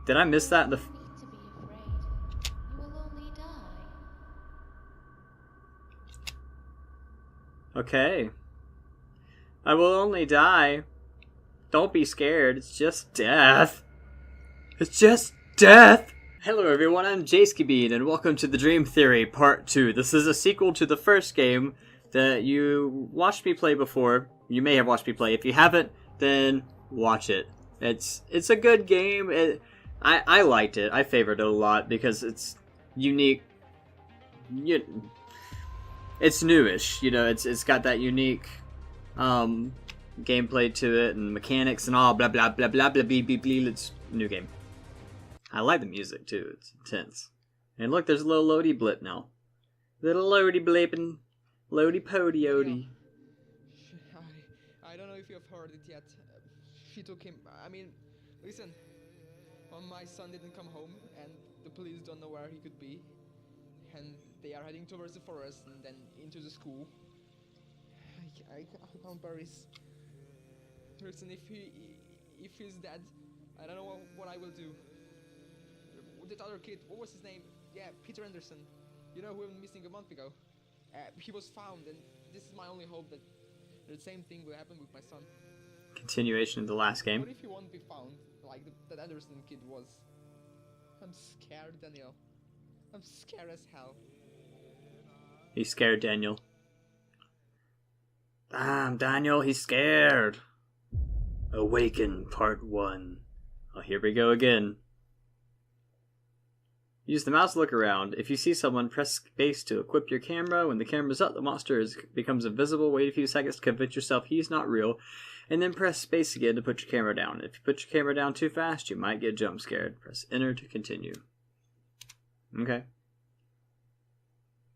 Did I miss that in the... need to be afraid. You will only die. Okay. I will only die. Don't be scared. It's just death. It's just death. Hello everyone, I'm JayskiBean and welcome to the Dream Theory Part 2. This is a sequel to the first game that you watched me play before. You may have watched me play. If you haven't, then watch it. It's a good game. I liked it. I favored it a lot because it's unique. It's newish, you know. It's got that unique gameplay to it and mechanics and all blah blah blah blah blah blah blah blah. It's a new game. I like the music too. It's intense. And look, there's a little loady blip now. Little loady blipping, loady pody ody. I don't know if you have heard it yet. She took him. I mean, listen. My son didn't come home, and the police don't know where he could be. And they are heading towards the forest and then into the school. I can't bear his. Listen, if he's dead, I don't know what I will do. That other kid, what was his name? Yeah, Peter Anderson. You know, who went missing a month ago. He was found, and this is my only hope that the same thing will happen with my son. Continuation of the last game. What if he won't be found, like that Anderson kid was? I'm scared, Daniel. I'm scared as hell. He's scared, Daniel. Daniel, he's scared. Awaken, Part 1. Oh, here we go again. Use the mouse to look around. If you see someone, press space to equip your camera. When the camera's up, the monster becomes invisible. Wait a few seconds to convince yourself he's not real. And then press space again to put your camera down. If you put your camera down too fast, you might get jump scared. Press enter to continue. Okay.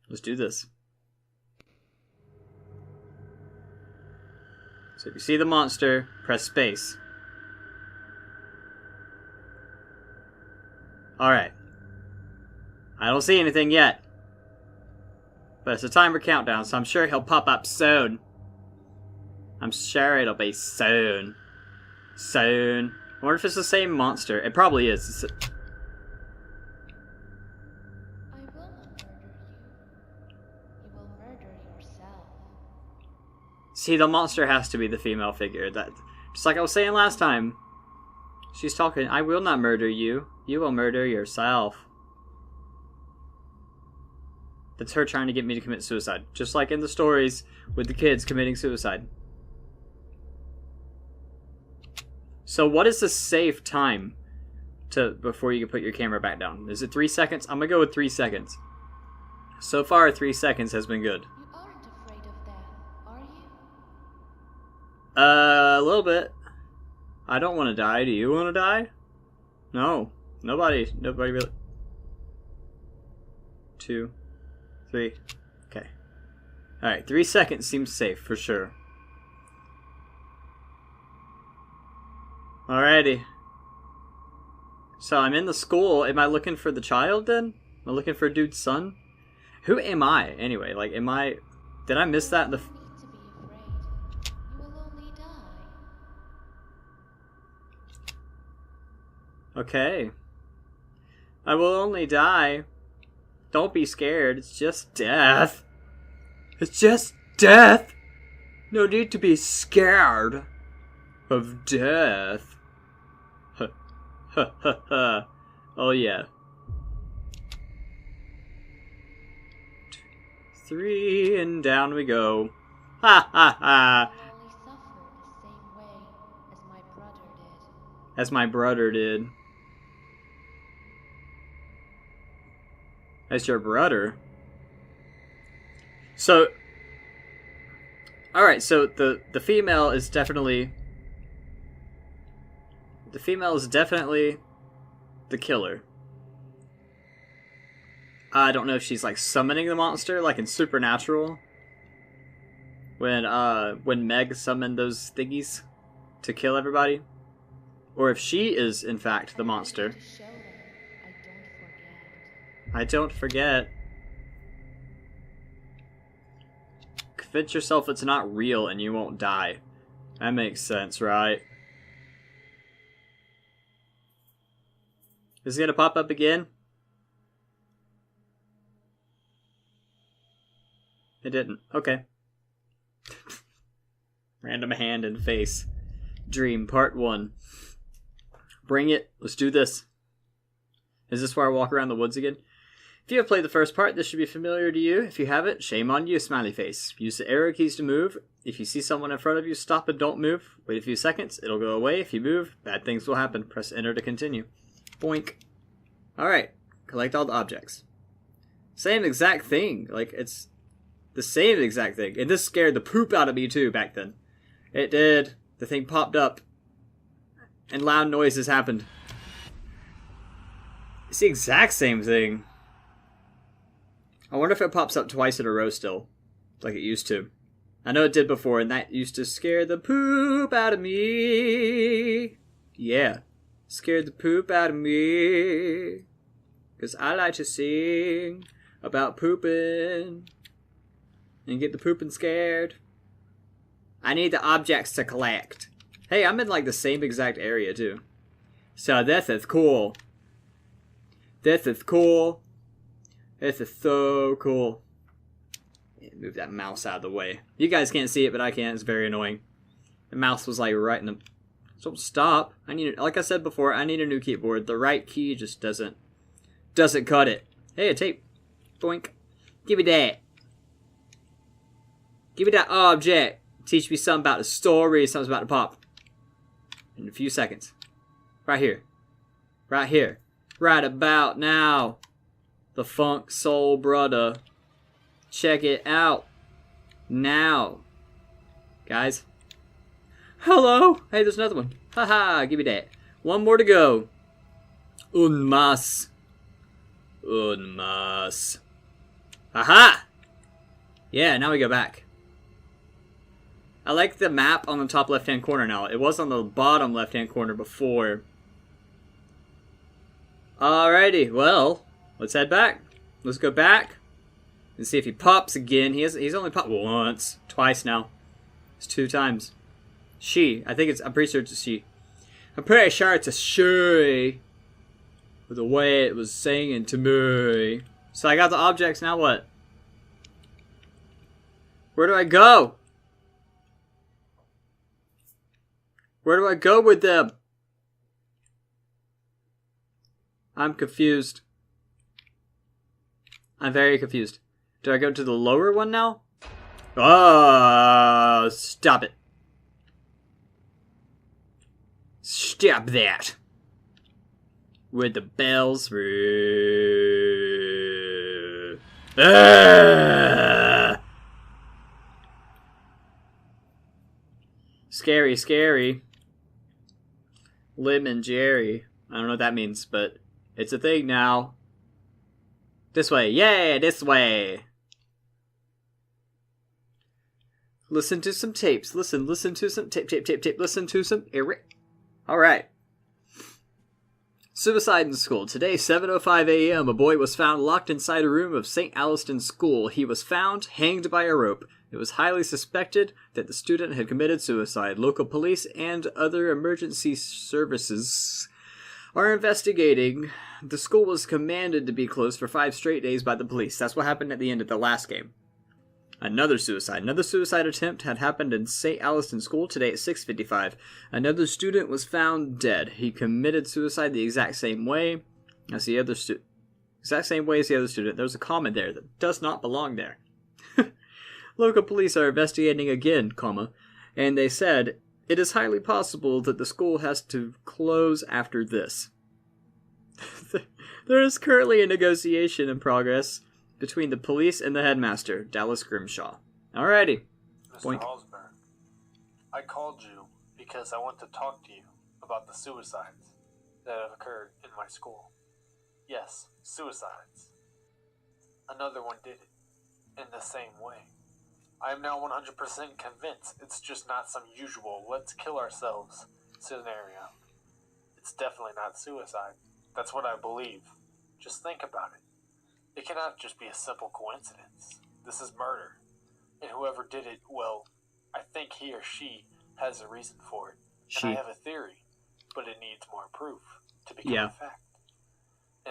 Let's do this. So if you see the monster, press space. Alright. I don't see anything yet. But it's a timer countdown, so I'm sure he'll pop up soon. I'm sure it'll be soon. Soon. I wonder if it's the same monster. It probably is. I will not murder you. You will murder yourself. See, the monster has to be the female figure. That, just like I was saying last time. She's talking, I will not murder you. You will murder yourself. That's her trying to get me to commit suicide. Just like in the stories with the kids committing suicide. So what is the safe time before you can put your camera back down? Is it 3 seconds? I'm going to go with 3 seconds. So far, 3 seconds has been good. You aren't afraid of death, are you? A little bit. I don't want to die. Do you want to die? No. Nobody really. 2, 3. Okay. Alright, 3 seconds seems safe for sure. Alrighty. So I'm in the school. Am I looking for the child then? Am I looking for a dude's son? Who am I anyway? Like, am I... Did I miss that in the... You need to be afraid. You will only die. Okay. I will only die. Don't be scared. It's just death. It's just death. No need to be scared of death. Ha ha ha. Oh yeah. 3 and down we go. Ha ha ha. You will only suffer the same way as my brother did. As my brother did. As your brother? So... Alright, so the female is definitely... The female is definitely the killer. I don't know if she's like summoning the monster, like in Supernatural. When Meg summoned those thingies to kill everybody. Or if she is, in fact, the monster. Showdown, I don't forget. Convince yourself it's not real and you won't die. That makes sense, right? Is it gonna pop up again? It didn't. Okay. Random hand and face. Dream, part 1. Bring it. Let's do this. Is this where I walk around the woods again? If you have played the first part, this should be familiar to you. If you haven't, shame on you, smiley face. Use the arrow keys to move. If you see someone in front of you, stop and don't move. Wait a few seconds. It'll go away. If you move, bad things will happen. Press enter to continue. Boink. Alright. Collect all the objects. Same exact thing. Like, it's the same exact thing. And this scared the poop out of me, too, back then. It did. The thing popped up. And loud noises happened. It's the exact same thing. I wonder if it pops up twice in a row still. Like it used to. I know it did before, and that used to scare the poop out of me. Yeah. Scared the poop out of me. 'Cause I like to sing about pooping. And get the pooping scared. I need the objects to collect. Hey, I'm in like the same exact area too. So this is cool. This is cool. This is so cool. Move that mouse out of the way. You guys can't see it, but I can. It's very annoying. The mouse was like right in the... So stop. I need, like I said before, I need a new keyboard. The right key just doesn't cut it. Hey, a tape. Boink. Give me that. Give me that object. Teach me something about the story. Something's about to pop. In a few seconds. Right here. Right here. Right about now. The Funk Soul Brother. Check it out. Now. Guys. Hello. Hey, there's another one. Haha, give me that. One more to go. Un mas. Un mas. Aha! Yeah, now we go back. I like the map on the top left-hand corner now. It was on the bottom left-hand corner before. Alrighty, well, let's head back. Let's go back and see if he pops again. He's only popped once, twice now. It's 2 times. She, I'm pretty sure it's a she. I'm pretty sure it's a she. With the way it was singing to me. So I got the objects, now what? Where do I go? Where do I go with them? I'm confused. I'm very confused. Do I go to the lower one now? Oh, stop it. Stop that. With the bells. Scary, scary. Lemon Jerry. I don't know what that means, but it's a thing now. This way. Yay, this way. Listen to some tapes. Listen to some tape. Listen to some Alright. Suicide in school. Today, 7:05 a.m., a boy was found locked inside a room of St. Alliston School. He was found hanged by a rope. It was highly suspected that the student had committed suicide. Local police and other emergency services are investigating. The school was commanded to be closed for 5 straight days by the police. That's what happened at the end of the last game. Another suicide attempt had happened in St. Alliston School today at 6:55. Another student was found dead. He committed suicide the exact same way as the other student. There's a comment there that does not belong there. Local police are investigating again, and they said it is highly possible that the school has to close after this. There is currently a negotiation in progress between the police and the headmaster, Dallas Grimshaw. Alrighty. Mr. Hallsberg, I called you because I want to talk to you about the suicides that have occurred in my school. Yes, suicides. Another one did it in the same way. I am now 100% convinced it's just not some usual let's kill ourselves scenario. It's definitely not suicide. That's what I believe. Just think about it. It cannot just be a simple coincidence. This is murder. And whoever did it, well, I think he or she has a reason for it. And I have a theory, but it needs more proof to become a fact.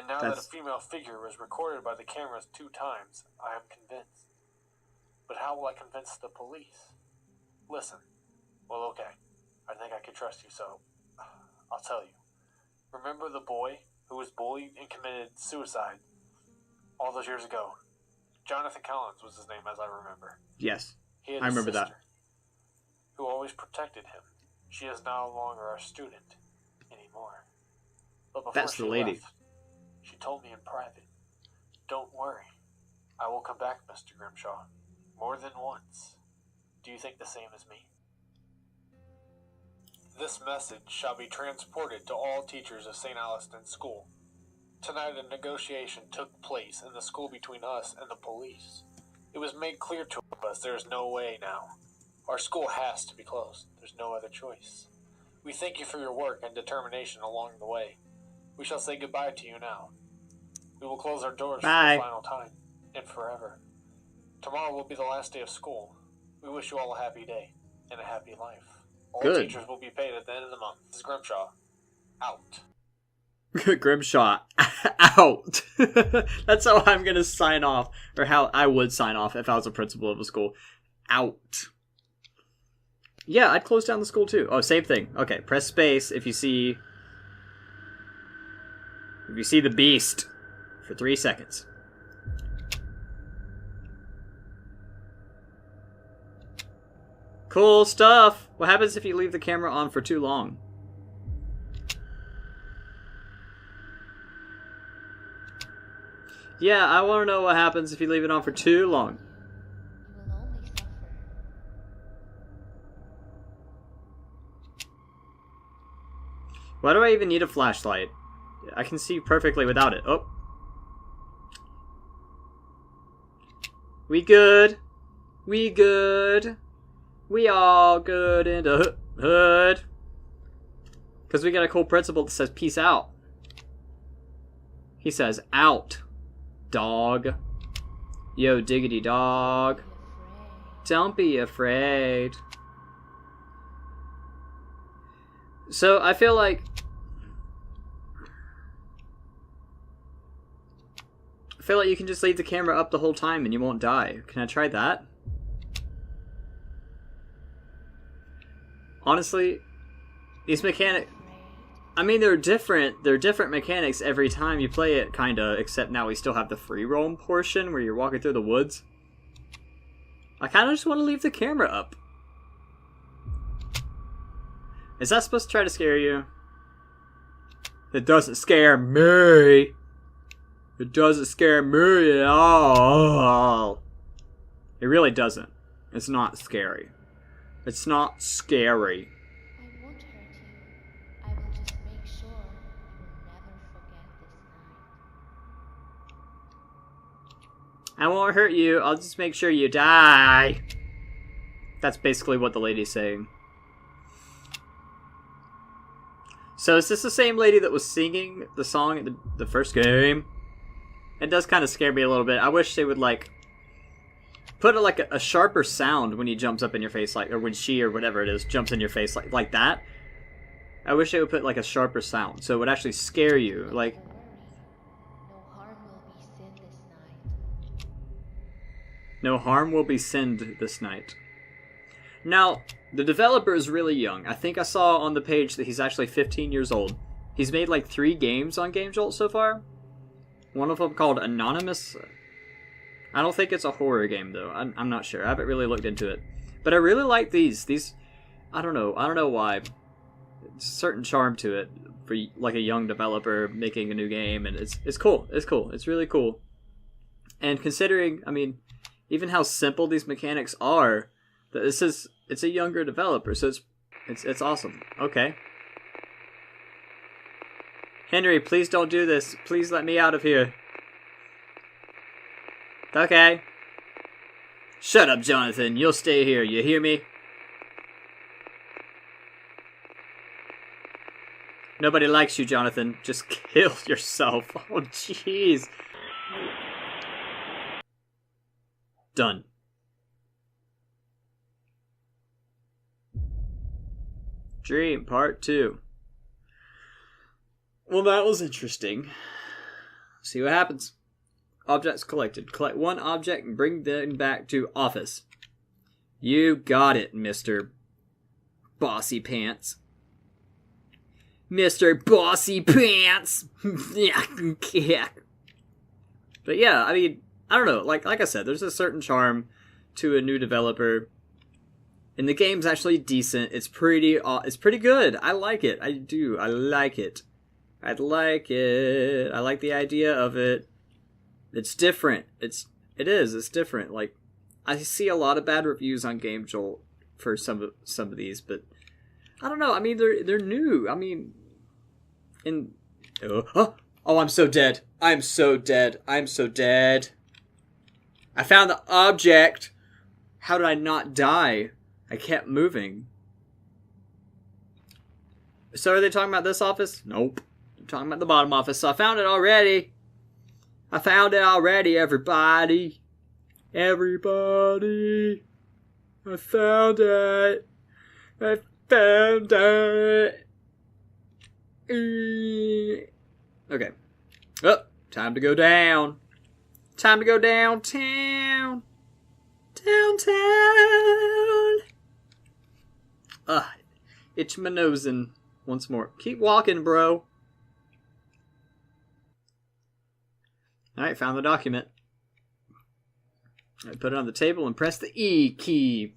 now that a female figure was recorded by the cameras 2 times, I am convinced. But how will I convince the police? Listen. Well, okay. I think I can trust you, so I'll tell you. Remember the boy who was bullied and committed suicide all those years ago? Jonathan Collins was his name, as I remember. Yes, He had I remember sister, that. who always protected him. She is no longer our student anymore. But before That's she the lady. left, she told me in private, "Don't worry. I will come back, Mr. Grimshaw. More than once. Do you think the same as me?" This message shall be transported to all teachers of St. Alliston's School. Tonight a negotiation took place in the school between us and the police. It was made clear to us there is no way now. Our school has to be closed. There's no other choice. We thank you for your work and determination along the way. We shall say goodbye to you now. We will close our doors for the final time, and forever. Tomorrow will be the last day of school. We wish you all a happy day, and a happy life. All teachers will be paid at the end of the month. This is Grimshaw. Out. Grimshaw. Out. That's how I'm going to sign off, or how I would sign off if I was a principal of a school. Out. Yeah, I'd close down the school too. Oh, same thing. Okay, press space if you see the beast for 3 seconds. Cool stuff. What happens if you leave the camera on for too long? Yeah, I want to know what happens if you leave it on for too long. You will only suffer. Why do I even need a flashlight? I can see perfectly without it. Oh. We good. We good. We all good in the hood. Because we got a cool principal that says peace out. He says out, dog. Yo, diggity dog. Don't be afraid. So I feel like you can just leave the camera up the whole time and you won't die. Can I try that? Honestly, these mechanics, I mean, they're different mechanics every time you play it, kinda, except now we still have the free roam portion where you're walking through the woods. I kinda just want to leave the camera up. Is that supposed to try to scare you? It doesn't scare me. It doesn't scare me at all. It really doesn't. It's not scary. It's not scary. I won't hurt you. I will just make sure you will never forget this night. I won't hurt you. I'll just make sure you die. That's basically what the lady's saying. So is this the same lady that was singing the song at the first game? It does kind of scare me a little bit. I wish they would, like, put a sharper sound when he jumps up in your face, like, or when she or whatever it is jumps in your face like that. I wish they would put like a sharper sound so it would actually scare you. Like, Don't worry. No harm will be sinned this night. no harm will be sinned this night. Now, the developer is really young. I think I saw on the page that he's actually 15 years old. He's made like 3 games on GameJolt so far. One of them called Anonymous. I don't think it's a horror game though. I'm not sure. I haven't really looked into it. But I really like these. These, I don't know why. It's a certain charm to it for like a young developer making a new game, and it's cool. It's cool. It's really cool. And considering, I mean, even how simple these mechanics are, it's a younger developer, so it's awesome. Okay. Henry, please don't do this. Please let me out of here. Okay. Shut up, Jonathan. You'll stay here. You hear me? Nobody likes you, Jonathan. Just kill yourself. Oh, jeez. Done. Dream Part 2. Well, that was interesting. See what happens. Objects collected. Collect one object and bring them back to office. You got it, Mr. Bossy Pants. Mr. Bossy Pants! But yeah, I mean, I don't know. Like I said, there's a certain charm to a new developer. And the game's actually decent. It's pretty good. I like it. I do. I like it. I like it. I like the idea of it. It's different. It's different. Like, I see a lot of bad reviews on Game Jolt for some of these, but I don't know. I mean, they're new. I mean, oh, I'm so dead. I'm so dead. I'm so dead. I found the object. How did I not die? I kept moving. So are they talking about this office? Nope. They're talking about the bottom office. So I found it already. I found it already, everybody. Everybody. I found it. I found it. Okay. Oh, time to go down. Time to go downtown. Downtown. Itch my nosin' once more. Keep walking, bro. Alright, found the document. I put it on the table and press the E key.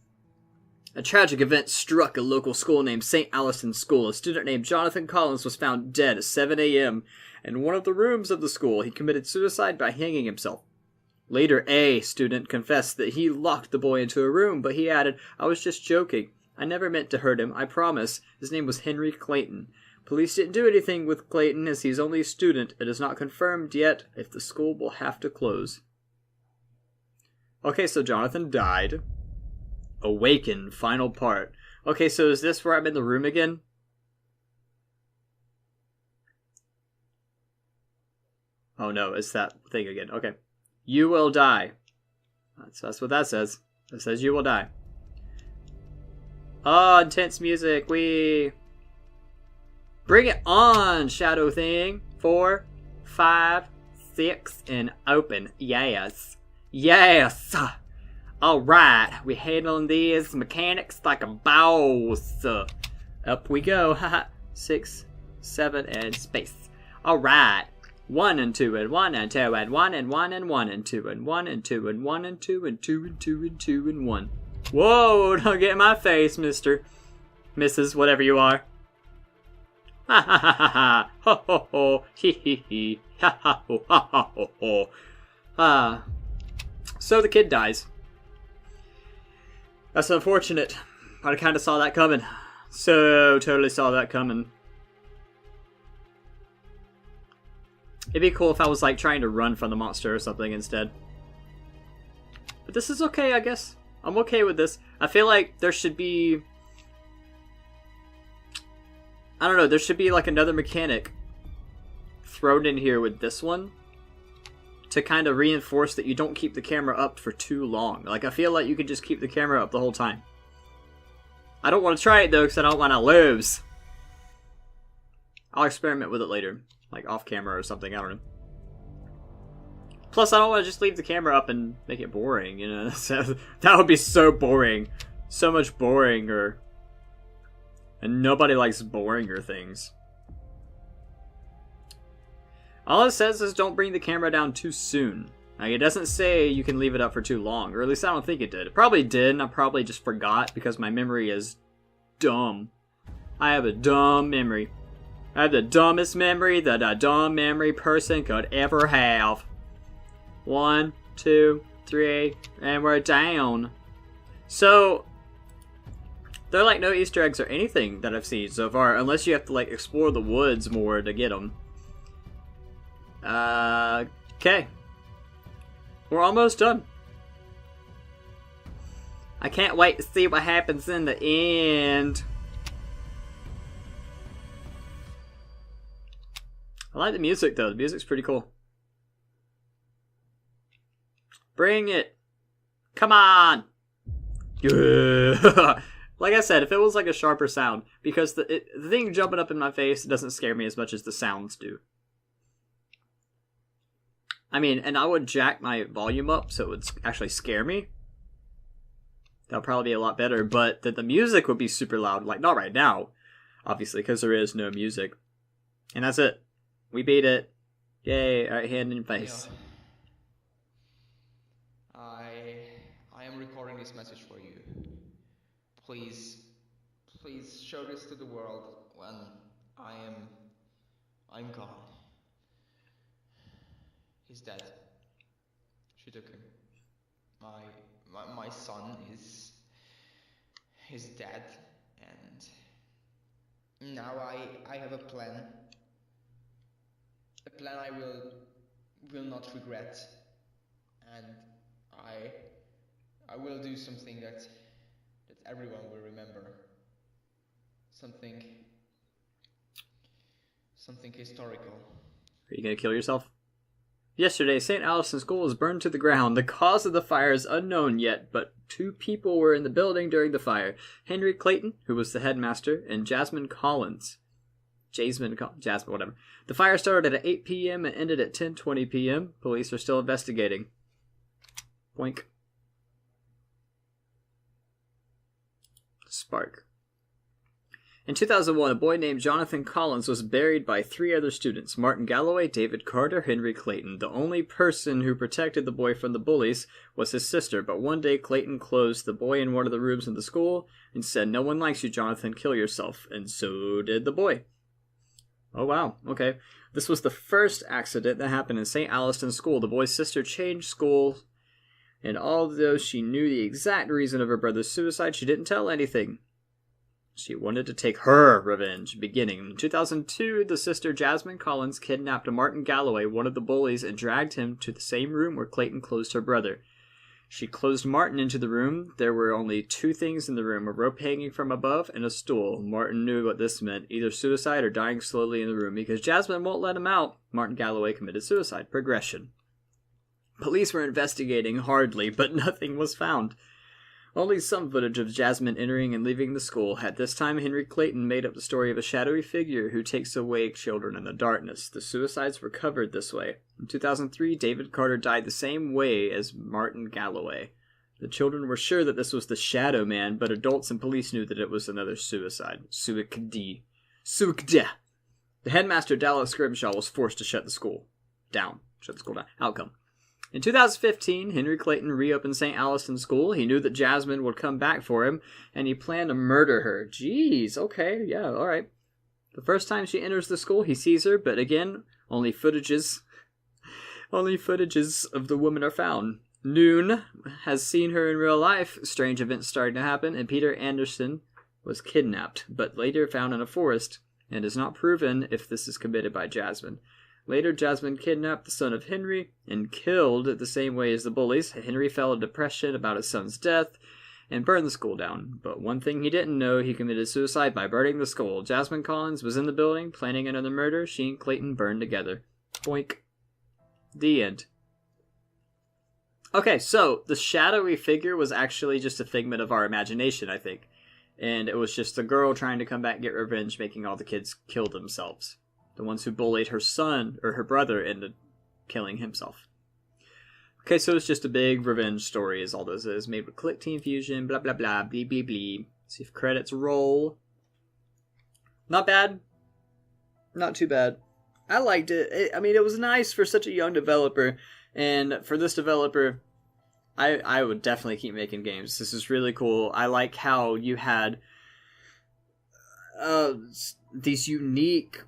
A tragic event struck a local school named St. Allison's School. A student named Jonathan Collins was found dead at 7 a.m. in one of the rooms of the school. He committed suicide by hanging himself. Later, a student confessed that he locked the boy into a room, but he added, "I was just joking. I never meant to hurt him, I promise." His name was Henry Clayton. Police didn't do anything with Clayton as he's only a student. It is not confirmed yet if the school will have to close. Okay, so Jonathan died. Awaken, final part. Okay, so is this where I'm in the room again? Oh no, it's that thing again. Okay. You will die. That's what that says. It says you will die. Oh, intense music. We bring it on, shadow thing. 4, 5, 6, and open. Yes. Yes. Alright. We handling these mechanics like a boss. Up we go. Haha. 6, 7, and space. Alright. 1 and 2 and 1 and 2 and 1 and 1 and 1 and 2 and 1 and 2 and 1 and 2 and 2 and 2 and 2 and 1. Whoa, don't get in my face, Mr. Mrs. Whatever you are. Ha ha ha ha ha. Ho ho ho. Hee hee hee. Ha ha ho ha ha ho ho. So the kid dies. That's unfortunate. I kind of saw that coming. So totally saw that coming. It'd be cool if I was like trying to run from the monster or something instead. But this is okay, I guess. I'm okay with this. I feel like there should be... I don't know, there should be like another mechanic thrown in here with this one to kind of reinforce that you don't keep the camera up for too long. Like, I feel like you could just keep the camera up the whole time. I don't want to try it though, because I don't want to lose. I'll experiment with it later. Like off camera or something, I don't know. Plus, I don't want to just leave the camera up and make it boring, you know? So, that would be so boring. So much boringer. And nobody likes boringer things. All it says is don't bring the camera down too soon. Like, it doesn't say you can leave it up for too long, or at least I don't think it did. It probably did, and I probably just forgot because my memory is dumb. I have a dumb memory. I have the dumbest memory that a dumb memory person could ever have. 1, 2, 3, and we're down. So, there are like no Easter eggs or anything that I've seen so far, unless you have to like explore the woods more to get them. Okay. We're almost done. I can't wait to see what happens in the end. I like the music though. The music's pretty cool. Bring it. Come on. Yeah. Like I said, if it was like a sharper sound, because the thing jumping up in my face doesn't scare me as much as the sounds do. I mean, and I would jack my volume up so it would actually scare me. That'll probably be a lot better, but the music would be super loud. Like, not right now, obviously, because there is no music. And that's it. We beat it. Yay, alright, hand in face. I am recording this message for you. Please show this to the world when I'm gone. He's dead. She took him. My son is dead, and now I have a plan. A plan I will not regret, and I will do something that everyone will remember. Something historical. Are you gonna kill yourself? Yesterday, St. Allison's School was burned to the ground. The cause of the fire is unknown yet, but 2 people were in the building during the fire. Henry Clayton, who was the headmaster, and Jasmine Collins. Jasmine, whatever. The fire started at 8 p.m. and ended at 10:20 p.m. Police are still investigating. Boink. Spark. In 2001, a boy named Jonathan Collins was buried by 3 other students, Martin Galloway, David Carter, Henry Clayton. The only person who protected the boy from the bullies was his sister, but one day Clayton closed the boy in one of the rooms in the school and said, "No one likes you, Jonathan, kill yourself." And so did the boy. Oh wow, okay. This was the first accident that happened in St. Allison's School. The boy's sister changed schools, and although she knew the exact reason of her brother's suicide, she didn't tell anything. She wanted to take her revenge. Beginning in 2002, the sister Jasmine Collins kidnapped Martin Galloway, one of the bullies, and dragged him to the same room where Clayton closed her brother. She closed Martin into the room. There were only 2 things in the room, a rope hanging from above and a stool. Martin knew what this meant, either suicide or dying slowly in the room. Because Jasmine won't let him out, Martin Galloway committed suicide. Progression. Police were investigating hardly, but nothing was found. Only some footage of Jasmine entering and leaving the school. At this time, Henry Clayton made up the story of a shadowy figure who takes away children in the darkness. The suicides were covered this way. In 2003, David Carter died the same way as Martin Galloway. The children were sure that this was the Shadow Man, but adults and police knew that it was another suicide. Suicide. The headmaster, Dallas Grimshaw, was forced to shut the school down. Outcome. In 2015, Henry Clayton reopened St. Allison's School. He knew that Jasmine would come back for him, and he planned to murder her. Jeez, okay, yeah, alright. The first time she enters the school, he sees her, but again, only footages of the woman are found. Noon has seen her in real life. Strange events starting to happen, and Peter Anderson was kidnapped, but later found in a forest, and is not proven if this is committed by Jasmine. Later, Jasmine kidnapped the son of Henry and killed the same way as the bullies. Henry fell into depression about his son's death and burned the school down. But one thing he didn't know, he committed suicide by burning the school. Jasmine Collins was in the building planning another murder. She and Clayton burned together. Boink. The end. Okay, so the shadowy figure was actually just a figment of our imagination, I think. And it was just a girl trying to come back and get revenge, making all the kids kill themselves. The ones who bullied her son, or her brother, into killing himself. Okay, so it's just a big revenge story, is all this is. Made with Click Team Fusion, blah blah blah, blee blee blee. See if credits roll. Not bad. Not too bad. I liked it. I mean, it was nice for such a young developer. And for this developer, I would definitely keep making games. This is really cool. I like how you had these unique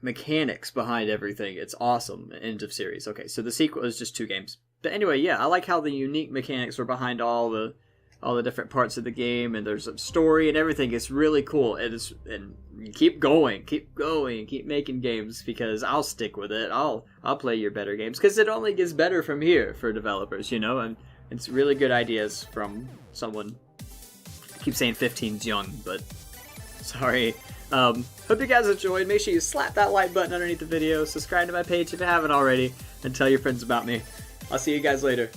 mechanics behind everything. It's awesome. End of series. Okay, so the sequel is just 2 games. But anyway, yeah, I like how the unique mechanics were behind all the different parts of the game, and there's a story and everything. It's really cool. And keep going, keep making games, because I'll stick with it. I'll play your better games, because it only gets better from here for developers, you know. And it's really good ideas from someone. I keep saying 15's young, but sorry. Hope you guys enjoyed. Make sure you slap that like button underneath the video, subscribe to my page if you haven't already, and tell your friends about me. I'll see you guys later.